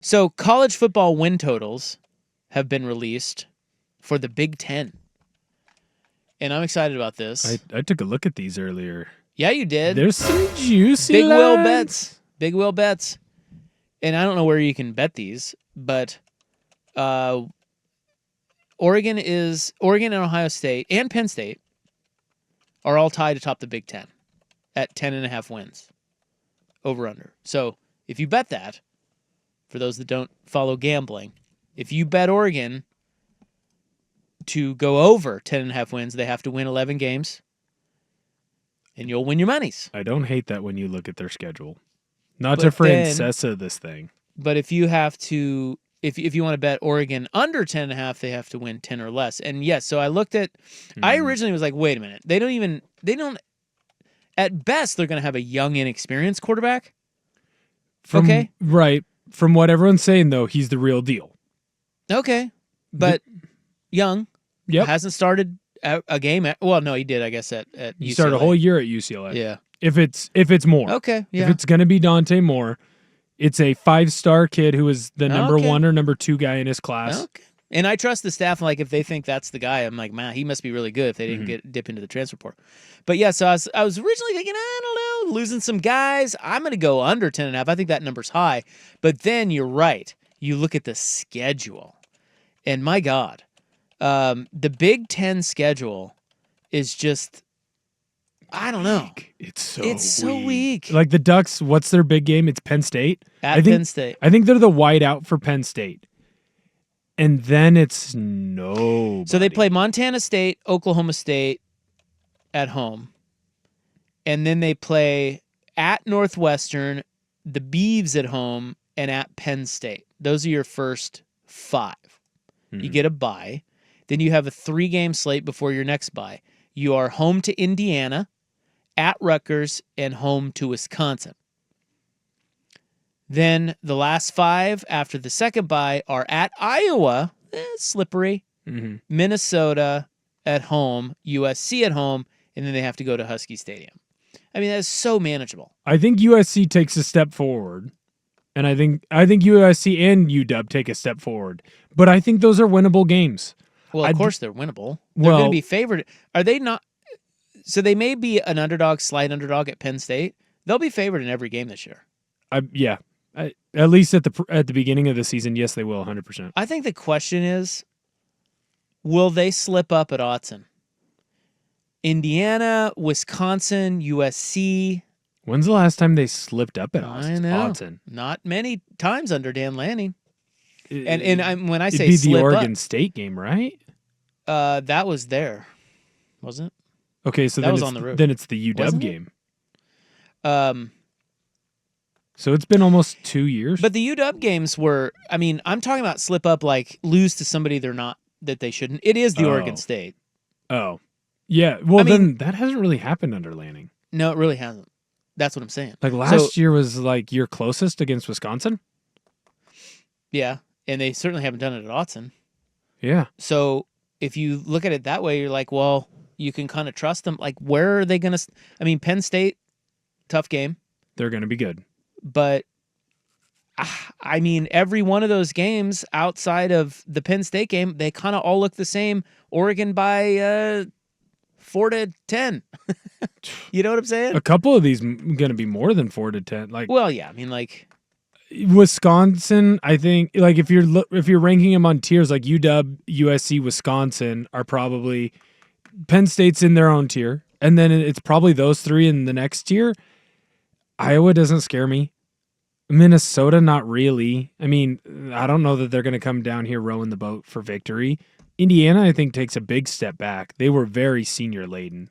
So college football win totals have been released for the Big Ten. And I'm excited about this. I took a look at these earlier. Yeah, you did. There's some juicy Big whale lines. bets. Big whale bets. And I don't know where you can bet these, but Oregon and Ohio State and Penn State are all tied atop the Big Ten at 10.5 wins. Over under. So if you bet that, for those that don't follow gambling, if you bet Oregon to go over 10.5 wins, they have to win 11 games, and you'll win your monies. I don't hate that when you look at their schedule. Not But to then- Francesa this thing. But if you have to, if you want to bet Oregon under 10.5, they have to win 10 or less. And yes, so I looked at. I originally was like, wait a minute, they don't. At best, they're going to have a young, inexperienced quarterback. Okay. Right. From what everyone's saying, though, he's the real deal. Okay, but young. Yep. Hasn't started a game. Well, no, he did. I guess at UCLA. You start a whole year at UCLA. Yeah. If it's more. Okay. Yeah. If it's going to be Dante Moore, it's a 5-star kid who is the number 1 or number 2 guy in his class. Okay. And I trust the staff. Like, if they think that's the guy, I'm like, man, he must be really good if they didn't dip into the transfer portal. But yeah, so I was originally thinking, I don't know, losing some guys. I'm going to go under 10.5. I think that number's high. But then you're right. You look at the schedule, and my God, the Big Ten schedule is just, I don't know. It's so weak. Like the Ducks, what's their big game? It's Penn State. Penn State. I think they're the whiteout for Penn State. And then it's no. So they play Montana State, Oklahoma State at home. And then they play at Northwestern, the Beavs at home, and at Penn State. Those are your first 5. You get a bye. Then you have a 3-game slate before your next bye. You are home to Indiana, at Rutgers, and home to Wisconsin. Then the last 5 after the second bye are at Iowa, slippery, Minnesota at home, USC at home, and then they have to go to Husky Stadium. I mean, that's so manageable. I think USC takes a step forward, and I think USC and UW take a step forward. But I think those are winnable games. Well, of course they're winnable. They're going to be favored. Are they not? So they may be an underdog, slight underdog at Penn State. They'll be favored in every game this year. Yeah. At least at the beginning of the season, yes, they will, 100%. I think the question is, will they slip up at Autzen? Indiana, Wisconsin, USC. When's the last time they slipped up at I know. Autzen? Not many times under Dan Lanning. And when I say it'd be slip the Oregon up, State game, right? that was there, wasn't it? Okay, so that was on the road. Then it's the UW Wasn't it? game. So it's been almost 2 years. But the UW games were, I mean, I'm talking about slip up like lose to somebody that they shouldn't. It is the Oregon State. Oh. Yeah, well, then that hasn't really happened under Lanning. No, it really hasn't. That's what I'm saying. Like last year was like your closest against Wisconsin? Yeah, and they certainly haven't done it at Autzen. Yeah. So if you look at it that way, you're like, well, you can kind of trust them. Like, where are they going to? I mean, Penn State, tough game. They're going to be good. But, I mean, every one of those games outside of the Penn State game, they kind of all look the same. Oregon by 4-10. You know what I'm saying? A couple of these going to be more than 4-10. Like, well, yeah. I mean, like Wisconsin, I think, like if you're ranking them on tiers, like UW, USC, Wisconsin are probably Penn State's in their own tier, and then it's probably those 3 in the next tier. Iowa doesn't scare me. Minnesota, not really. I mean, I don't know that they're going to come down here rowing the boat for victory. Indiana, I think, takes a big step back. They were very senior laden.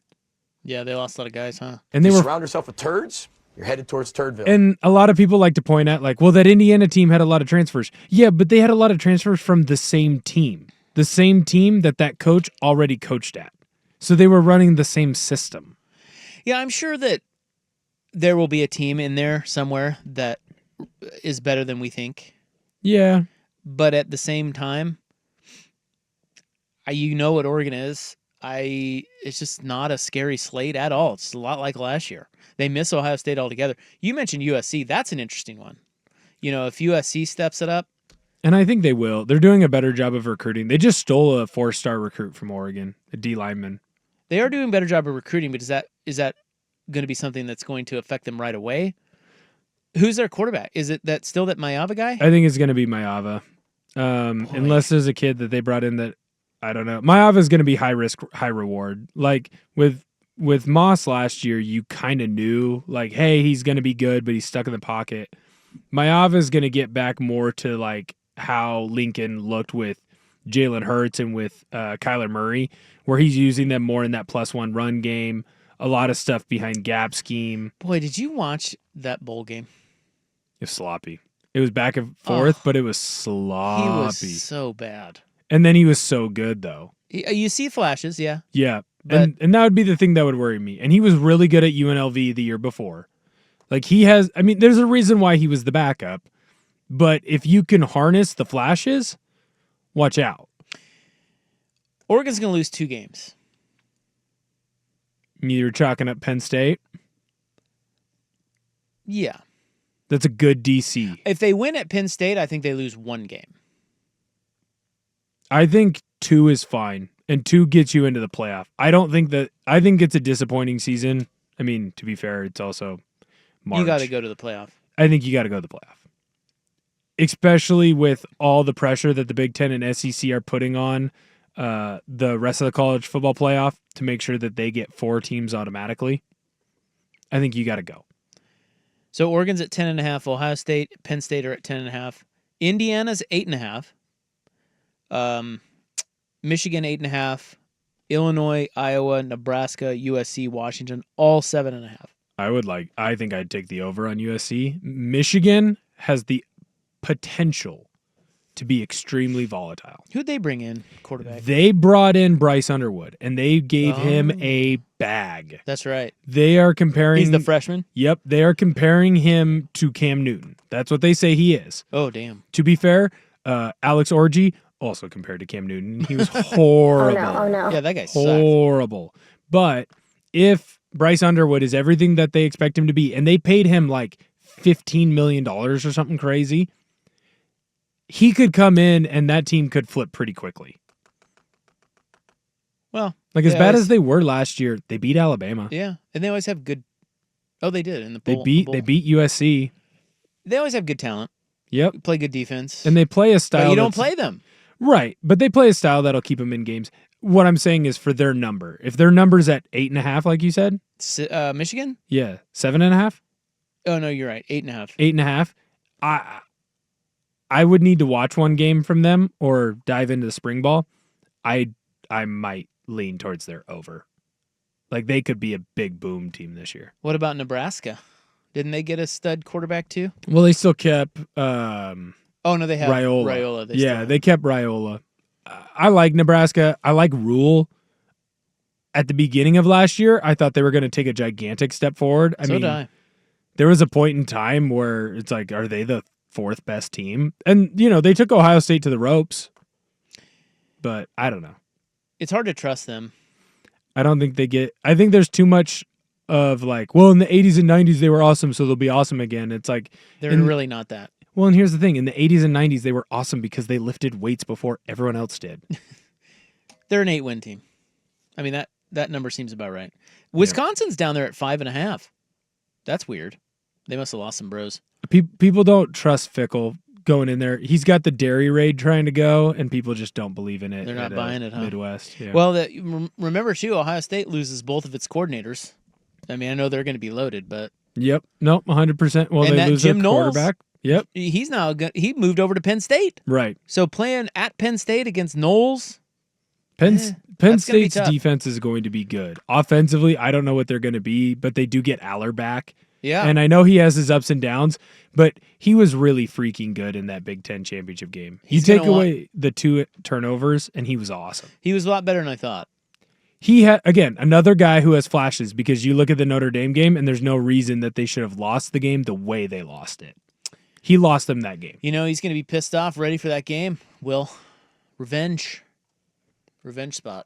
Yeah, they lost a lot of guys, huh? And they surround yourself with turds, you're headed towards Turdville. And a lot of people like to point out, like, well, that Indiana team had a lot of transfers. Yeah, but they had a lot of transfers from the same team. The same team that coach already coached at. So they were running the same system. Yeah, I'm sure that there will be a team in there somewhere that is better than we think. Yeah. But at the same time, you know what Oregon is. It's just not a scary slate at all. It's a lot like last year. They miss Ohio State altogether. You mentioned USC. That's an interesting one. if USC steps it up, And I think they will. They're doing a better job of recruiting. They just stole a 4-star recruit from Oregon, a D lineman. they are doing a better job of recruiting. But is that going to be something that's going to affect them right away? Who's their quarterback? Is it that Mayava guy? I think it's going to be Mayava. Unless there's a kid that they brought in that, I don't know. Mayava is going to be high risk, high reward. Like with Moss last year, you kind of knew, like, hey, he's going to be good, but he's stuck in the pocket. Mayava is going to get back more to like how Lincoln looked with Jalen Hurts and with Kyler Murray, where he's using them more in that +1 run game. A lot of stuff behind gap scheme. Boy, did you watch that bowl game? It was sloppy. It was back and forth, but it was sloppy. He was so bad. And then he was so good, though. You see flashes, yeah. Yeah. But, and that would be the thing that would worry me. And he was really good at UNLV the year before. Like there's a reason why he was the backup. But if you can harness the flashes, watch out. Oregon's going to lose 2 games. You're chalking up Penn State. Yeah. That's a good DC. If they win at Penn State, I think they lose 1 game. I think 2 is fine, and 2 gets you into the playoff. I think it's a disappointing season. I mean, to be fair, it's also March. You got to go to the playoff. I think you got to go to the playoff. Especially with all the pressure that the Big Ten and SEC are putting on the rest of the college football playoff to make sure that they get 4 teams automatically. I think you got to go. So Oregon's at 10.5. Ohio State, Penn State are at 10.5. Indiana's 8.5. Michigan 8.5. Illinois, Iowa, Nebraska, USC, Washington, all 7.5. I think I'd take the over on USC. Michigan has the potential to be extremely volatile. Who'd they bring in, quarterback? They brought in Bryce Underwood, and they gave him a bag. That's right. They are comparing... He's the freshman? Yep, they are comparing him to Cam Newton. That's what they say he is. Oh, damn. To be fair, Alex Orji, also compared to Cam Newton, he was horrible. Oh, no. Yeah, that guy sucks. Horrible. But if Bryce Underwood is everything that they expect him to be, and they paid him like $15 million or something crazy, he could come in and that team could flip pretty quickly. Well, like as bad as they were last year, they beat Alabama. Yeah, and they always have good. Oh, they did in the bowl. They beat USC. They always have good talent. Yep, play good defense, and they play a style. But you don't play them, right? But they play a style that'll keep them in games. What I'm saying is for their number. If their number's at 8.5, like you said, Michigan, 7.5. Oh no, you're right, 8.5. 8.5. I would need to watch one game from them or dive into the spring ball. I might lean towards their over. Like they could be a big boom team this year. What about Nebraska? Didn't they get a stud quarterback too? Well, they still kept oh no, they have Raiola. They they kept Raiola. I like Nebraska. I like Rule. At the beginning of last year, I thought they were going to take a gigantic step forward. I mean, there was a point in time where it's like, are they the 4th best team? And, they took Ohio State to the ropes. But I don't know. It's hard to trust them. I don't think I think there's too much of like, well, in the 80s and 90s, they were awesome, so they'll be awesome again. It's like... They're really not that. Well, and here's the thing. In the 80s and 90s, they were awesome because they lifted weights before everyone else did. They're an 8-win team. I mean, that number seems about right. Wisconsin's down there at 5.5. That's weird. They must have lost some bros. People don't trust Fickle going in there. He's got the dairy raid trying to go, and people just don't believe in it. They're not buying it, huh? Midwest. Yeah. Well, remember, too, Ohio State loses both of its coordinators. I mean, I know they're going to be loaded, but... Yep. Nope, 100%. Well, and they lose Jim their quarterback. Yep. He's now he moved over to Penn State. Right. So playing at Penn State against Knowles... Penn State's defense is going to be good. Offensively, I don't know what they're going to be, but they do get Aller back. Yeah. And I know he has his ups and downs, but he was really freaking good in that Big Ten championship game. You take away the 2 turnovers, and he was awesome. He was a lot better than I thought. He had, again, another guy who has flashes because you look at the Notre Dame game, and there's no reason that they should have lost the game the way they lost it. He lost them that game. He's going to be pissed off, ready for that game. Will. Revenge spot.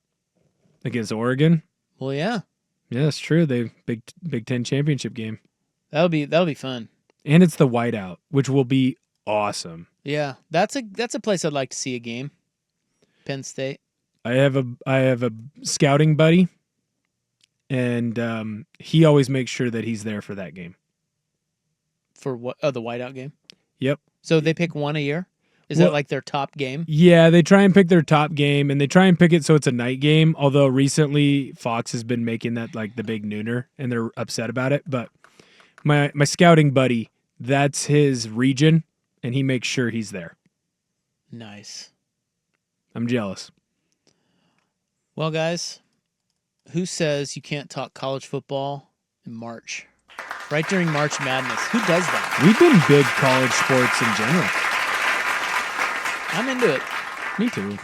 Against Oregon? Well, yeah. Yeah, that's true. They Big Ten championship game. That'll be fun. And it's the whiteout, which will be awesome. Yeah, that's a place I'd like to see a game. Penn State. I have a scouting buddy, and he always makes sure that he's there for that game. For what? Oh, the whiteout game. Yep. So they pick one a year. Is Well, that like their top game? Yeah, they try and pick their top game, and they try and pick it so it's a night game. Although recently Fox has been making that like the big nooner, and they're upset about it. But my scouting buddy, that's his region, and he makes sure he's there. Nice. I'm jealous. Well, guys, who says you can't talk college football in March? Right during March Madness. Who does that? We've been big college sports in general. I'm into it. Me too.